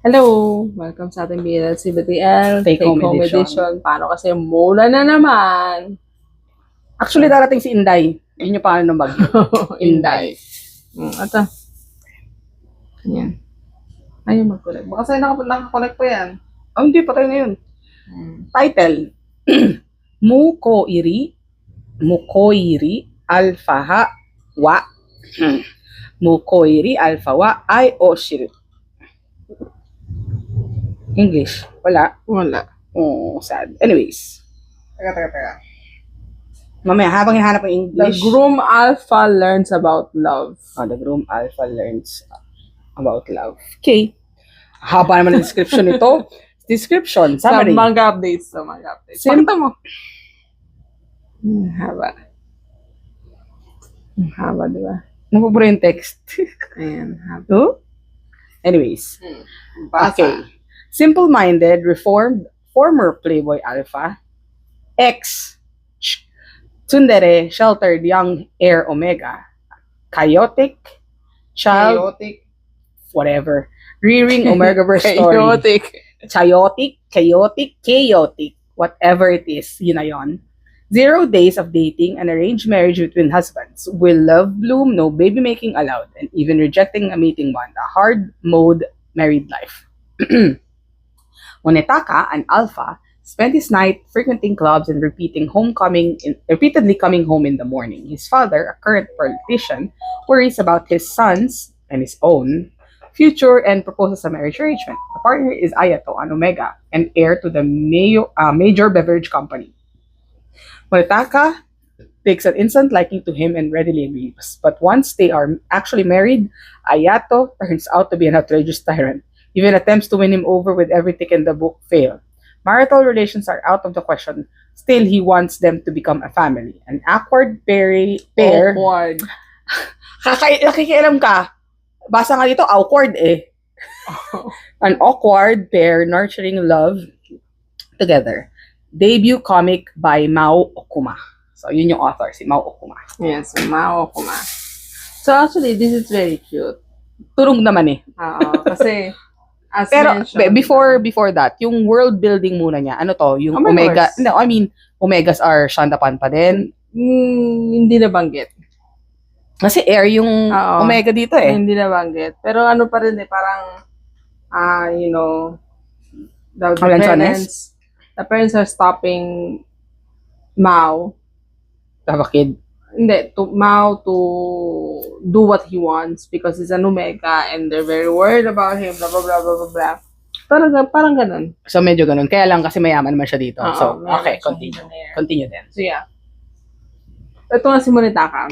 Hello! Welcome sa ating BLCBTL Take Home Edition. Paano kasi mula na naman? Actually, darating si Inday. Yun yung pangalan ng bagyo. Inday. Ito. Yan. Ayun, mag-connect. Baka sa'yo nakakonect pa yan. Oh, hindi, patay na yun. Title. Mukoiri alpha wa Mukoiri alpha wa ai oshiri. English. Wala. Oh, sad. Anyways. Teka. Mamaya, habang hinahanap ng The English. groom alpha learns about love. The groom alpha learns about love. Okay. Haba naman ang description nito. Description, summary. Sa manga updates. Pakita mo. Haba, di ba? Napubura yung text. Ayan, haba. Oh? Anyways. Basa. Okay. Simple-minded, reformed, former Playboy Alpha, ex tsundere, sheltered young heir Omega, chaotic, child, whatever, rearing Omegaverse story. Chaotic, whatever it is, yun na yun. 0 days of dating, an arranged marriage between husbands, will love bloom, no baby making allowed, and even rejecting a mating bond, a hard mode married life. Onetaka, an alpha, spent his night frequenting clubs and repeatedly coming home in the morning. His father, a current politician, worries about his son's and his own future and proposes a marriage arrangement. The partner is Ayato, an Omega, and heir to the major beverage company. Onetaka takes an instant liking to him and readily agrees. But once they are actually married, Ayato turns out to be an outrageous tyrant. Even attempts to win him over with every tick in the book fail. Marital relations are out of the question. Still, he wants them to become a family. An awkward pair. Awkward. Nakikialam ka. Basa nga dito, awkward eh. An awkward pair nurturing love together. Debut comic by Mao Okuma. So, yun yung author, si Mao Okuma. Yes, Mao Okuma. So, actually, this is very cute. Turong naman eh. Kasi, as pero mentioned, before that, yung world building muna niya, ano to, yung Omega, no, I mean, Omegas are Shandapan pa din. Hindi nabanggit. Kasi air yung Omega dito eh. Hindi nabanggit. Pero ano pa rin eh, parang, the parents are stopping Mao. Tabakid. Hindi, Mao to do what he wants because he's an Omega and they're very worried about him, blah, blah, blah, blah, blah, blah. Parang ganun. So, medyo ganun. Kaya lang kasi mayaman naman siya dito. So, okay, continue. Continue then. So, yeah. Ito nga si Monetaka.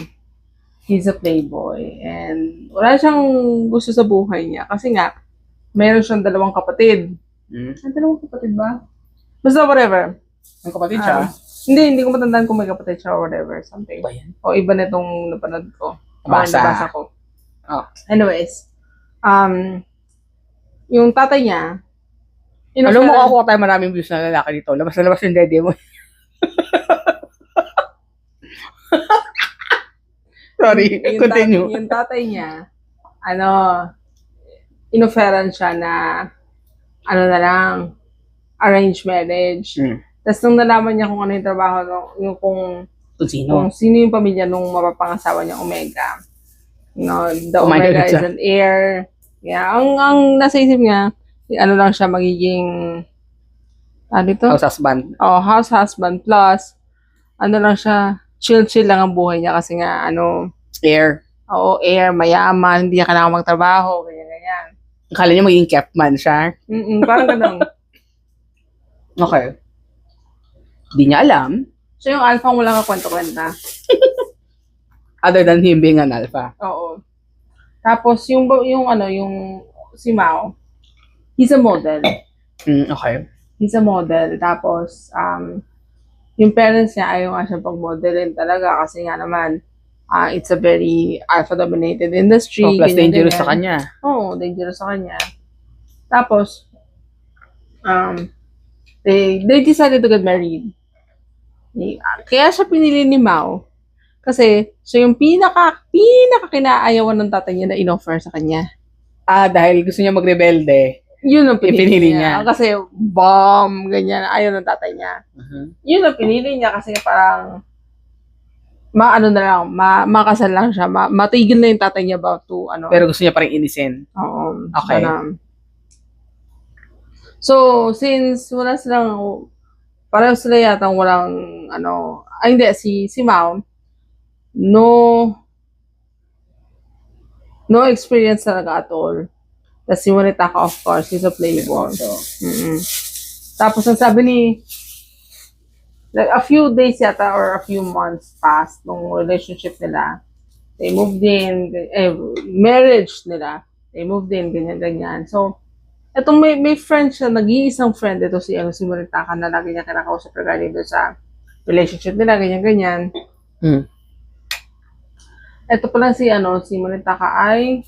He's a playboy and wala siyang gusto sa buhay niya kasi nga, meron siyang 2 kapatid. Ay, 2 kapatid ba? Basta whatever. Ang kapatid siya? Hindi ko matandaan kung may kapatid siya or whatever, something. Ba yan? O iba na itong napanood ko. Nabasa ko. Oh. Anyways, yung tatay niya, alam mo, ako tayo maraming views na lalaki dito. Labas na labas yung dede mo. Sorry, continue. Yung tatay niya, inoferan siya na, arranged marriage. Tapos nung nalaman niya kung ano yung trabaho, kung sino yung pamilya nung mapapangasawa niya, Omega. The Omega is an heir. Yeah, ang nasa isip niya, lang siya magiging, house husband. House husband plus, lang siya, chill lang ang buhay niya kasi nga, heir. Oo, heir, mayaman, hindi niya kailangan magtrabaho, ganyan. Akala niya magiging kept man siya. Parang ganun. Okay. Hindi niya alam. So, yung alpha mo lang kwento-kwenta. Other than him being an alpha. Oo. Tapos, yung si Mao, he's a model. Okay. He's a model. Tapos, yung parents niya ayaw nga siya pag-modelin talaga kasi nga naman, it's a very alpha-dominated industry. Plus dangerous sa kanya. Oo, dangerous sa kanya. Tapos, they decided to get married. Kaya siya pinili ni Mao kasi siya yung pinaka kinaayawan ng tatay niya na in-offer sa kanya. Dahil gusto niya magrebelde. Yun ang pinili Pinili niya. niya. Kasi bomb, ganyan. Ayaw ng tatay niya. Yun ang pinili niya kasi parang maano na lang, makasal lang siya. Matigil na yung tatay niya about to, ano. Pero gusto niya pa rin inisin. Oo. Okay. So, since wala silang, pareho sila yata walang, ano, ay hindi, si Mao, no experience talaga at all. Tapos si Monitaka, of course, he's a playboy. Tapos ang sabi ni, like a few days yata or a few months past nung relationship nila, they moved in, marriage nila, they moved in, ganyan. So, etong may friend siya, nag-iisang friend, ito si Monitaka na lagi niya kinakausap regarding doon sa relationship nila, ganyan. Ito pala si Monitaka ay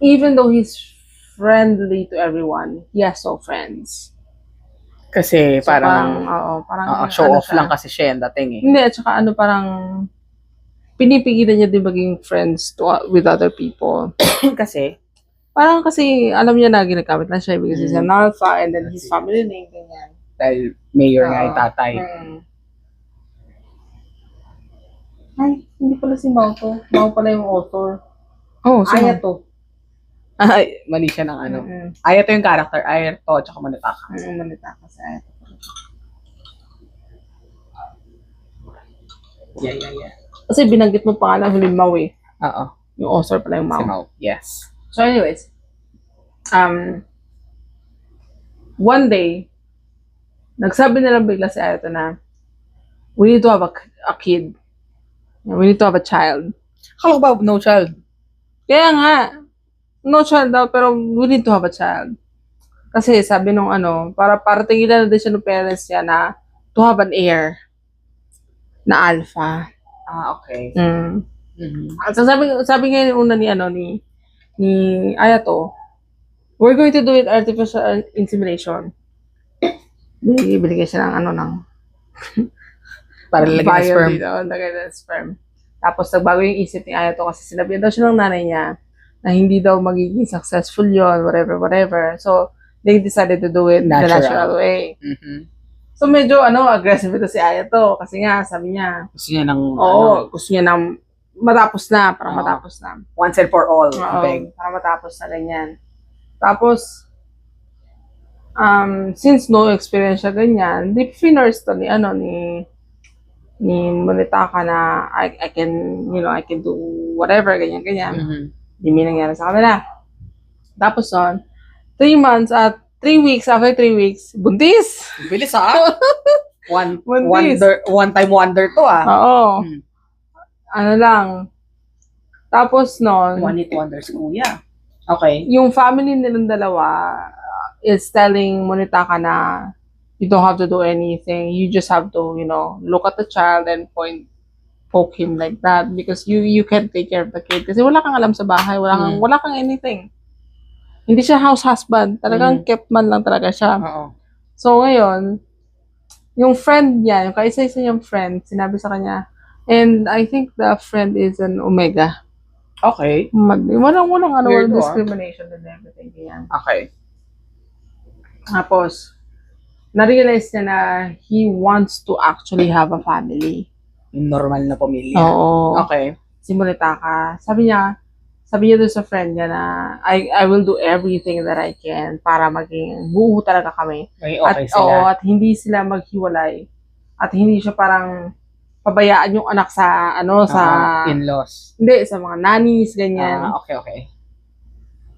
even though he's friendly to everyone, he has no friends. Kasi So, parang show ano off siya. lang kasi siya yung dating eh. Hindi, at saka parang pinipigilan niya din maging friends with other people. Kasi, Parang kasi alam niya na ginagamit lang siya because he's an alpha and then his family name, ganyan. dahil mayor nga yung tatay. Ay, hindi pala si Mao to. Mao pala yung author. Oh, Ayato. Ay, mali siya ng ano. Ayato yung character. Ayato, tsaka Monitaka. Monitaka sa Ayato. Yeah. Kasi binanggit mo pa nga na huling Mao eh. Oo. Yung author pala yung Mao. Si Mao. Yes. So anyways, one day, nagsabi na lang bigla si Ayato na, we need to have a kid. We need to have a child. Akala ko ba no child? Kaya nga, no child daw, pero we need to have a child. Kasi sabi nung para tingilan na din siya ng parents niya na to have an heir na alpha. Okay. So sabi nga yung una ni Ayato, we're going to do it artificial insemination. Binigay siya ng Para lalagyan ng sperm. Lagay ng sperm. Tapos nagbago yung isip ni Ayato kasi sinabihan daw siya ng nanay niya na hindi daw magiging successful yon, whatever. So, they decided to do it the natural way. So, medyo aggressive ito si Ayato kasi nga, sabi niya, Gusto niya ng gusto niya ng matapos na, parang matapos na. once and for all. Para matapos na ganyan. Tapos, since no experience siya ganyan, deep finers to ni Monitaka na I can do whatever, ganyan. Hindi may nangyari sa kanila. Tapos 3 months at 3 weeks, after 3 weeks, buntis! Bilis One Buntis. one time wonder to Oo. Lang. Tapos One hit wonder si Kuya. Okay. yung family nilang dalawa is telling Monitaka na you don't have to do anything. You just have to, look at the child and poke him like that because you can't take care of the kid. Kasi wala kang alam sa bahay, wala kang anything. Hindi siya house husband. Talagang kept man lang talaga siya. So ngayon, yung friend niya, yung kaisa-isa niyang friend, sinabi sa kanya, and I think the friend is an Omega. Okay. Walang discrimination and everything. Yan. Okay. Tapos, na-realize niya na he wants to actually have a family. Yung normal na pamilya. Oo. Okay. Si Monitaka. Sabi niya doon sa friend niya na I will do everything that I can para maging buo talaga kami. Okay sila. At hindi sila maghiwalay. At hindi siya parang pabayaan yung anak sa sa in-laws. Hindi, sa mga nannies, ganyan. Okay.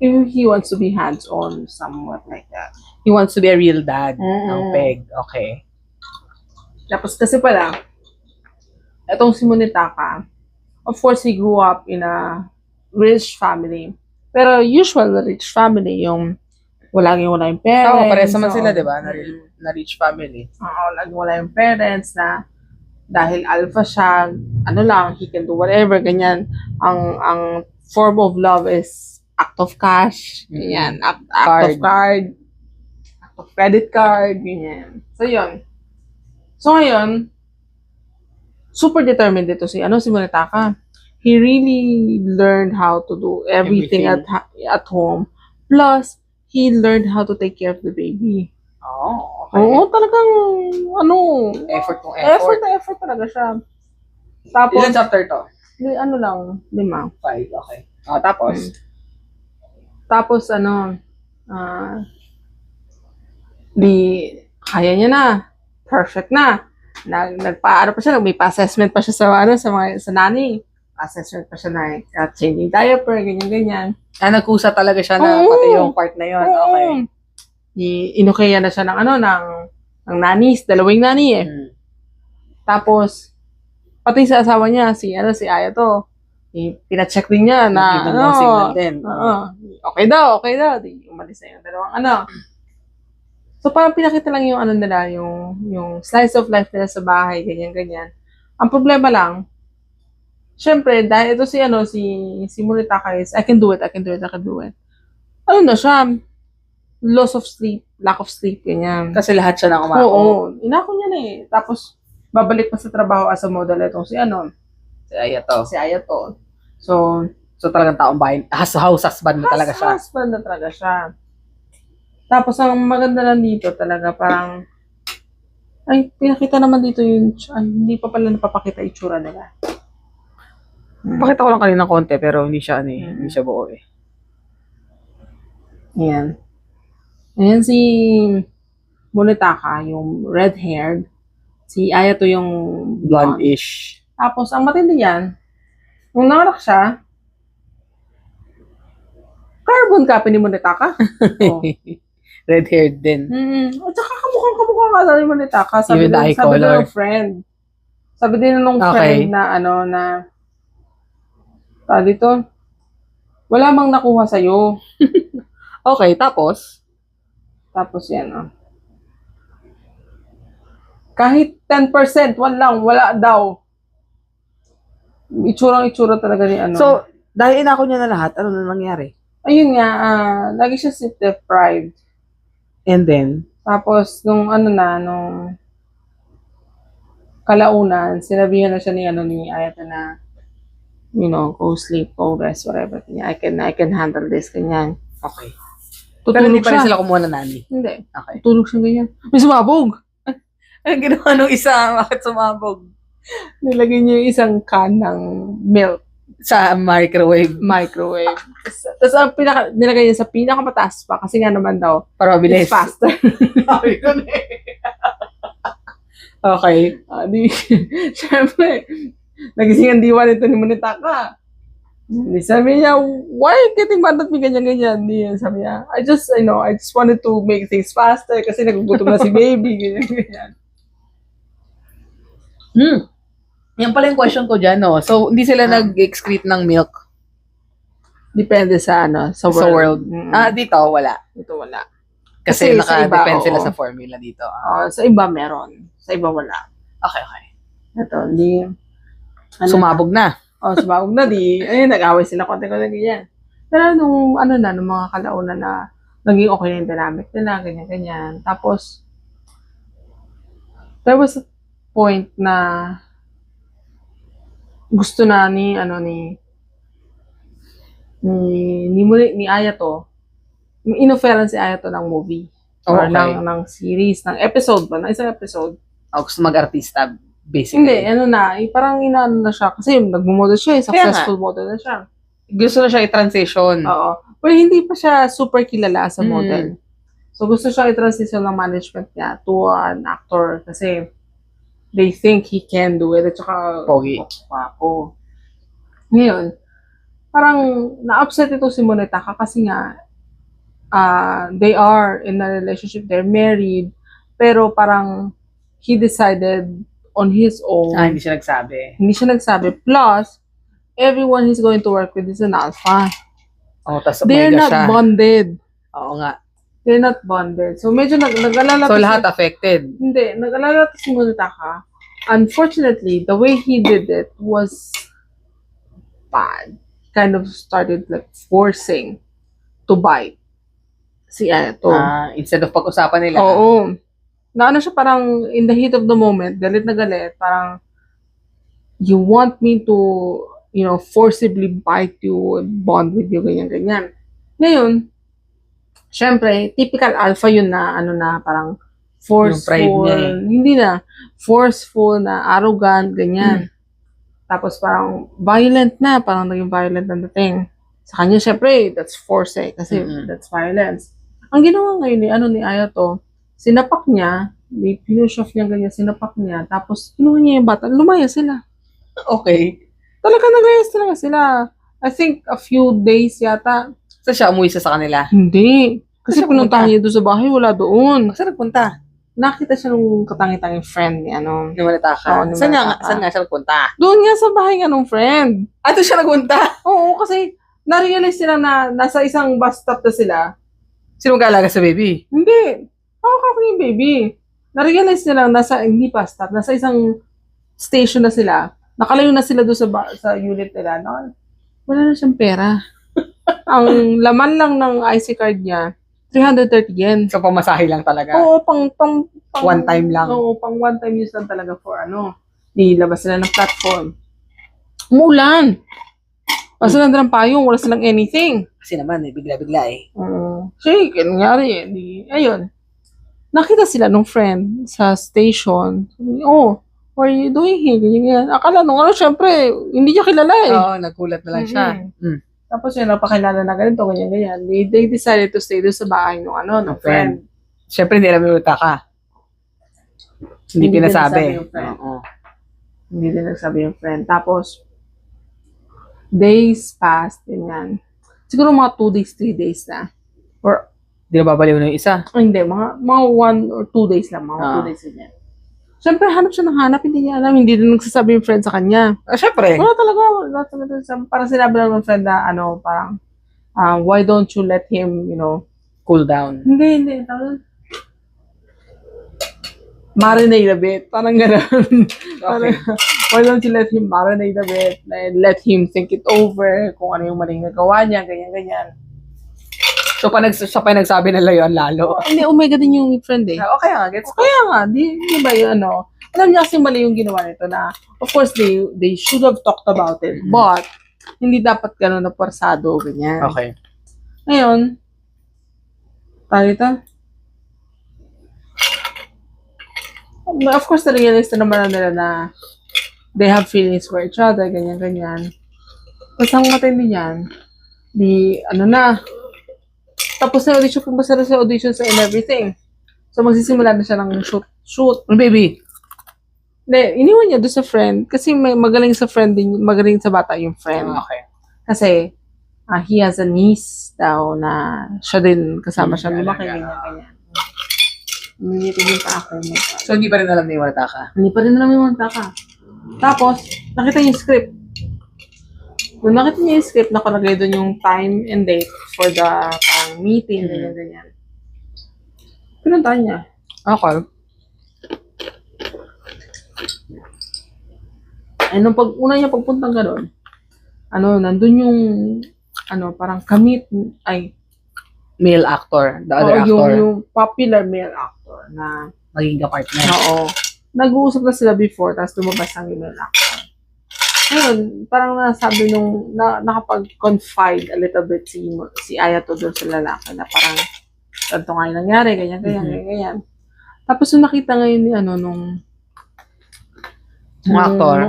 He wants to be hands-on, somewhat like that. He wants to be a real dad. Ang peg. Okay. Tapos kasi pala, etong si Monitaka, of course, he grew up in a rich family. Pero usual rich family, yung wala yung parents. Parehas naman sila, di ba? Na rich family. Oo, laging wala yung parents na dahil alpha siya, he can do whatever, ganyan. Ang form of love is act of cash, ganyan. Act of card, act of credit card, ganyan. So, yun. So, ngayon, super determined dito si Monitaka. he really learned how to do everything at home. Plus, he learned how to take care of the baby. Oh, okay. Oo, talagang, Effort. effort talaga siya. Tapos, Ilan chapter to? ano lang, 5. 5, okay. Tapos? Tapos, di, kaya niya na. Perfect na. Nagpa-ano pa siya, may pa-assessment pa siya sa nanny. Assessment pa siya na changing diaper, ganyan-ganyan. Nagkusa talaga siya na pati yung part na yun. Okay. Inukaya na siya ng nannies, 2 nanny eh. Tapos, pati sa asawa niya, si Ayato, pina-check din niya na, signal din. Okay daw. Di umalis na yung 2 So, parang pinakita lang yung nila, yung slice of life nila sa bahay, ganyan-ganyan. Ang problema lang, syempre, dahil ito si Munetaka is, I can do it. Ano na siya, loss of sleep, lack of sleep, ganyan. Kasi lahat siya nang umako. Oo, inako niya na eh. Tapos, babalik pa sa trabaho as a model itong si Ayato. So talagang taong bahay, house husband mo talaga siya. House husband na talaga siya. Tapos, ang maganda lang dito talaga, parang, pinakita naman dito hindi pa pala napapakita itsura nila. Pakita ko lang kanina konti, pero hindi siya, hindi siya buo eh. Ayan. Ayan si Munetaka, yung red-haired. Si Ayato yung blonde-ish. Tapos, ang matindi yan, nung nanganak siya, carbon copy ni Munetaka. Red-haired din. At saka kamukha nga sa ni Munetaka. Sabi din ng friend. Sabi din nung friend na dito, wala mang nakuha sa'yo. Okay, tapos? Tapos yan, kahit 10%, wala daw. Itsura talaga ni So, dahil inako niya na lahat, ano na nangyari? Ayun nga, lagi siya sleep deprived. And then? Tapos, nung kalaunan, sinabihan na siya ni Ayata na, go sleep, go rest, whatever. I can handle this, ganyan. Okay. Pero hindi pa rin sila kumuha na nanny? Hindi. Okay. Tutulog siya ganyan. May sumabog! Anong ginawa nung isa? Bakit sumabog? Nilagay niya yung isang can ng milk. Sa microwave. Tapos nilagay niya sa pinakamataas pa kasi nga naman daw, para mabilis. It's faster. Okay. Siyempre, nagising ang diwa nito ni Munetaka. Sabi niya, why are you getting mad at me ganyan-ganyan? Sabi niya, I just wanted to make things faster kasi nagugutom na si baby, ganyan-ganyan. Yan pala yung question ko dyan, no? So, hindi sila nag-excrete ng milk? Depende sa world. Dito, wala. Dito, wala. Kasi naka-depend sila sa formula dito. Sa iba meron. Sa iba wala. Okay. Ito, sumabog na. Sumabog na. Nag-away sila konti-konti ganyan. Pero nung mga kalaunan na naging okay na yung dynamic nila, ganyan-ganyan. Tapos, there was a point na gusto na ni Ayato, in-offeran si Ayato ng movie. Or ng series, ng episode ba? Isang episode. Gusto mag-artista, basically. Hindi, parang inaano na siya. Kasi nag-model siya, successful model na siya. Gusto na siya i-transition. Oo. Pero hindi pa siya super kilala sa model. So, gusto siya i-transition ng management niya to an actor. Kasi, they think he can do it. At saka, pogi. Ngayon, parang na-upset ito si Munetaka kasi nga, they are in a relationship, they're married, pero parang he decided on his own. Hindi siya nagsabi. Plus, everyone he's going to work with is an alpha. Tas they're not bonded. Oo nga. They're not bonded. So, medyo nag-alala. So, lahat affected? Hindi. Nag-alala si Munetaka. Unfortunately, the way he did it was bad. Kind of started forcing to bite si Ayato. Instead of pag-usapan nila. Oo. Siya parang in the heat of the moment, galit na galit, parang you want me to forcibly bite you, bond with you, ganyan-ganyan. Ngayon, syempre, typical alpha yun na, parang Yung pride forceful, niya eh. hindi na, forceful na, arrogant, ganyan. Tapos parang violent na, parang naging violent ang dating. Sa kanya, syempre, that's force eh, kasi that's violence. Ang ginawa ngayon ni Ayato, sinapak niya, pinush off niya ganyan, sinapak niya, tapos kinuha niya yung bata, lumaya sila. Okay. Talaga naglayas talaga sila. I think a few days yata. So siya umuwi sa kanila? Hindi. Kasi Saan siya pinuntahan niya doon sa bahay, wala doon. Saan nagpunta? Nakita siya nung katangitanging friend ni Ni Maritaka. Oo, ni Saan Maritaka. nga siya nagpunta? Doon nga sa bahay nga nung friend. Doon siya nagpunta? Oo, kasi na-realize sila na nasa isang bus stop na sila. Sino mag-aalaga sa baby? Hindi. Ako yung baby. Na-realize nila hindi bus stop, nasa isang station na sila. Nakalayo na sila doon sa unit nila. Wala na siyang pera. Ang laman lang ng IC card niya, 330 yen. So, pamasahe lang talaga? Oo, pang one time lang? Oo, pang one time use lang talaga for nilabas sila ng platform. Umulan. Basta lang ng payong, wala silang anything. Kasi naman, bigla-bigla eh. Shake, nangyari. Ayun. Nakita sila nung friend sa station. Sabi, what are you doing here? Ganyan. Akala nung syempre, hindi niya kilala eh. Oo, nagulat na lang siya. Tapos yun, napakilala na ganito, ganyan. They decided to stay doon sa bahay ng friend. Siyempre, hindi alam yung Maritaka. Hindi pinasabi. Hindi din nagsabi yung friend. Tapos, days passed, ganyan. Siguro mga 2 days, 3 days na. Or, Hindi na babaliw na yung isa. hindi, mga 1 or 2 days lang, mga 2 days ganyan. Siyempre, hanap siya ng hanap, hindi niya alam, hindi din nagsasabi yung friend sa kanya. Siyempre. Wala talaga. Parang sinabi lang ng friend na, parang, why don't you let him, Cool down. Hindi. Marinate a bit. Parang gano'n. Okay. Why don't you let him marinate a bit? Let him think it over, kung ano yung maling nagawa niya, ganyan. So, siya pa nagsabi nila yun lalo. Hindi, omega din yung friend eh. Okay nga, gets ko. Kaya nga, di ba yun, alam niya kasi mali yung ginawa nito na, of course, they should have talked about it, but, hindi dapat gano'n na porsado, ganyan. Okay. Ngayon, of course, na-realize na naman nila na they have feelings for each other, ganyan. Tapos ang matindi niyan, tapos na audition, pumasara sa audition and everything. So, magsisimula na siya ng shoot. Baby. Hindi, iniwan niya doon sa friend, kasi may magaling sa friend din, magaling sa bata yung friend. Okay. Kasi, he has a niece daw na siya din, kasama siya lumaki, ganyan. Umitingin pa ako. So, hindi pa rin alam ni Maritaka? Hindi pa rin alam yung Maritaka. Tapos, nakita niya yung script. Nung nakita niya yung script, nakalagay doon yung time and date for the meeting, ganyan. Pinuntahan niya. Okay. Nung una niya pagpuntang gano'n, nandun yung, parang male actor, the other actor. Yung popular male actor na Maging ka-partner. Oo. Nag-uusap na sila before, tapos lumabas ang male actor. Ngayon, parang nasabi nakapag-confide a little bit si Ayato doon sa lalaki na parang ganito nga yung nangyari, ganyan. Tapos yung nakita ngayon ni nung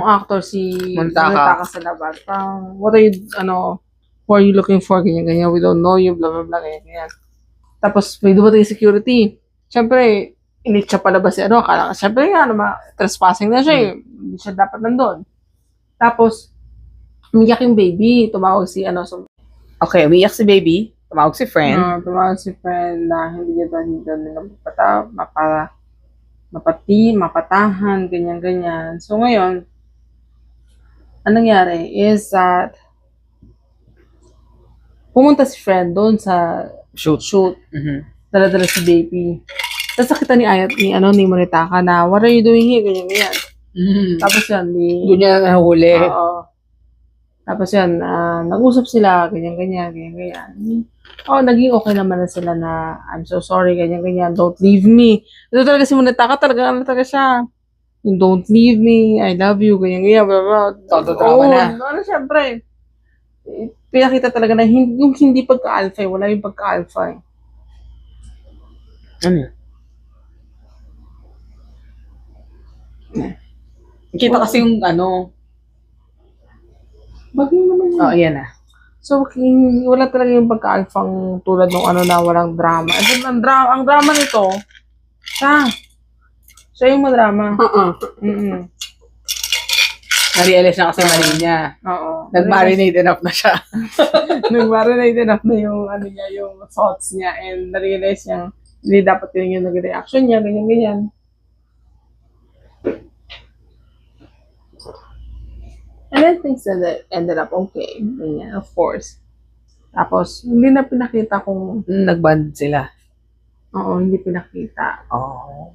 actor si Maritaka sa labas, parang who are you looking for, ganyan, we don't know you, blah blah blah, ganyan. Tapos may dumating security. Siyempre, init siya palabas akala ka, siyempre nga, trespassing na siya hindi siya dapat nandun. Tapos, umiyak yung baby, tumawag si Okay, umiyak si baby, tumawag si friend. Tumawag si friend na hindi niya nila mapatahan, ganyan. So ngayon, anong nangyari is that pumunta si friend doon sa shoot. Dala-dala si baby. Tapos nakita ni Maritaka na, what are you doing here? Ganyan. Tapos yun, doon niya nahuli. Oo. Tapos yun, nag-usap sila, ganyan. Naging okay naman na sila na, I'm so sorry, ganyan. Don't leave me. Ito talaga si Maritaka, talaga siya. yung don't leave me, I love you, ganyan, blah, blah. Todo drama na. Syempre, pinakita talaga na yung hindi pagka-alpha, wala yung pagka-alpha. Ano yun? Kita kasi yung Bakit naman yun? ayan na. So, wala talaga yung pagka-alphang tulad ng na walang drama. Ang drama nito, siya yung madrama. Na-realize na kasi mali niya. Oo. Nag-marinate enough na siya. Nag-marinate enough na yung, yung thoughts niya and na-realize niya hindi dapat yun yung nag-reaction niya, ganyan. And then things ended up okay. Ganyan, of course. Tapos, hindi na pinakita kung... Nag-band sila. Oo, hindi pinakita. Oh.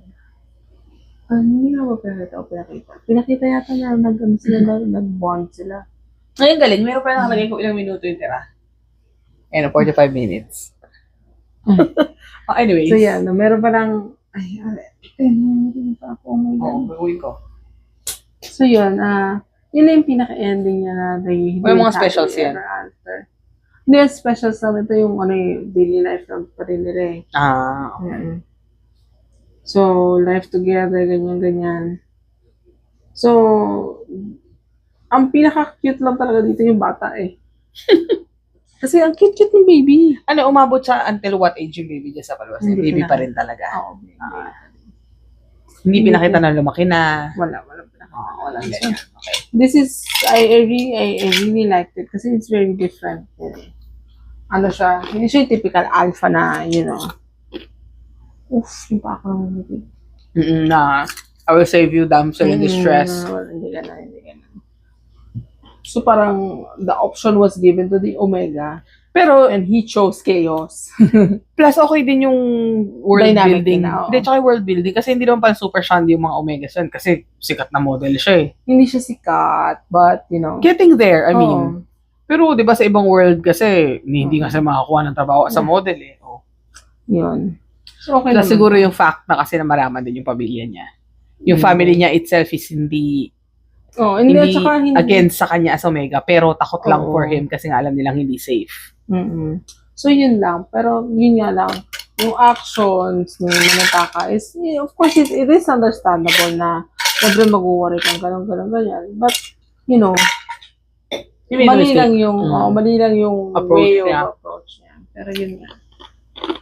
Hindi na ba pinakita? Pinakita yata na nag-bond sila. Ngayon galing, meron pa nakalagay kung ilang minuto yung tira. 45 minutes. Anyways. So yan, meron pa lang... meron pa ako. Gawin ko. So yun, yun na yung pinaka-ending niya na they may mga specials yan. Hindi, specials lang ito yung daily life lang pa rin nila eh. Okay. So, life together, ganyan. So, ang pinaka-cute lang talaga dito yung bata eh. Kasi ang cute-cute ng baby. Umabot siya until what age yung baby niya sa palabas? Baby pa rin talaga. Oo, baby. Hindi pinakita na lumaki na. Wala. Walang ganyan. Okay. This is, I really liked it kasi it's very different. Siya, hindi siya yung typical alpha na, yung pa ako ng baby. I will save you, damsel in distress. Hindi ganun. So parang the option was given to the Omega, and he chose chaos. Plus okay din yung world Dynamic building. nila, oo. Hindi, tsaka yung world building kasi hindi naman pa super shandy yung mga Omega Sun kasi sikat na model siya eh. Hindi siya sikat, but Getting there, I mean. Pero 'di ba sa ibang world kasi hindi nga siya makakuha ng trabaho sa model eh. Yun. So okay Plus naman. siguro yung fact na kasi na maraman din yung pamilya niya. Yung family niya itself is hindi hindi against sa kanya as Omega, pero takot lang Oo. for him kasi nga alam nilang hindi safe. So yun lang, pero yun nga lang, yung actions ng Manataka is, of course, it is understandable na syempre mag-worry kang ganyan. But, mali lang yung Approach way niya. of approach niya. Pero yun nga.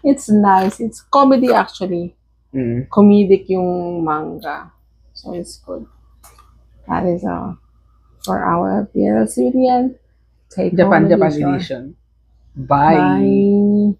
It's nice. It's comedy actually. Comedic yung manga. So it's good. That is for our PLC Japan Japan edition. Bye. Bye.